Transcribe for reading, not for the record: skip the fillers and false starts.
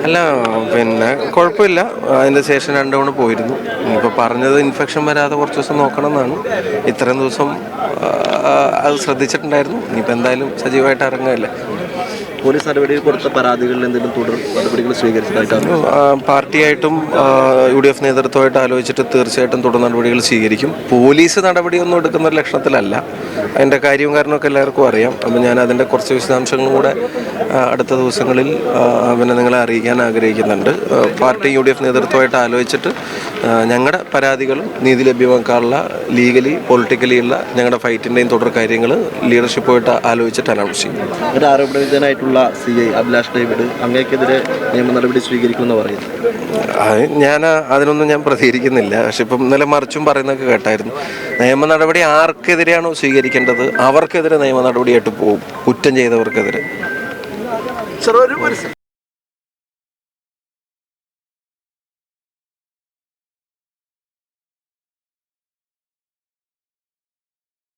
അല്ല, പിന്നെ കുഴപ്പമില്ല. അതിൻ്റെ ശേഷം 2 തവണ പോയിരുന്നു. ഇപ്പോൾ പറഞ്ഞത് ഇൻഫെക്ഷൻ വരാതെ കുറച്ച് ദിവസം നോക്കണം എന്നാണ്. ഇത്രയും ദിവസം അത് ശ്രദ്ധിച്ചിട്ടുണ്ടായിരുന്നു. ഇനിയിപ്പോൾ എന്തായാലും സജീവമായിട്ട് ഇറങ്ങുകയല്ലേ. പോലീസ് നടപടിയിൽ കൊടുത്ത പരാതികളിൽ എന്തെങ്കിലും തുടർ നടപടികൾ സ്വീകരിച്ചതായിട്ടാണ്? പാർട്ടിയായിട്ടും UDF നേതൃത്വമായിട്ട് ആലോചിച്ചിട്ട് തീർച്ചയായിട്ടും തുടർ നടപടികൾ സ്വീകരിക്കും. പോലീസ് നടപടിയൊന്നും എടുക്കുന്ന ഒരു ലക്ഷണത്തിലല്ല. അതിൻ്റെ കാര്യവും കാരണമൊക്കെ എല്ലാവർക്കും അറിയാം. അപ്പം ഞാൻ അതിൻ്റെ കുറച്ച് വിശദാംശങ്ങളും കൂടെ അടുത്ത ദിവസങ്ങളിൽ പിന്നെ നിങ്ങളെ അറിയിക്കാൻ ആഗ്രഹിക്കുന്നുണ്ട്. പാർട്ടി UDF നേതൃത്വമായിട്ട് ആലോചിച്ചിട്ട് ഞങ്ങളുടെ പരാതികളും നീതി ലഭ്യമാക്കാനുള്ള ലീഗലി പൊളിറ്റിക്കലി ഉള്ള ഞങ്ങളുടെ ഫൈറ്റിൻ്റെയും തുടർ കാര്യങ്ങൾ ലീഡർഷിപ്പുമായിട്ട് ആലോചിച്ചിട്ട് അനൗൺസ് ചെയ്യും. ഒരു ആരോപണവിധേയനായിട്ടുള്ള CI അഭിലാഷ് ഡേവിഡ് അങ്ങേക്കെതിരെ നിയമ നടപടി സ്വീകരിക്കുമെന്ന് പറയുന്നു. ഞാൻ അതിനൊന്നും ഞാൻ പ്രതികരിക്കുന്നില്ല. പക്ഷെ ഇപ്പം ഇന്നലെ മറിച്ചും പറയുന്നതൊക്കെ കേട്ടായിരുന്നു. നിയമ നടപടി ആർക്കെതിരെയാണോ സ്വീകരിക്കേണ്ടത് അവർക്കെതിരെ നിയമ നടപടിയായിട്ട് പോകും, കുറ്റം ചെയ്തവർക്കെതിരെ.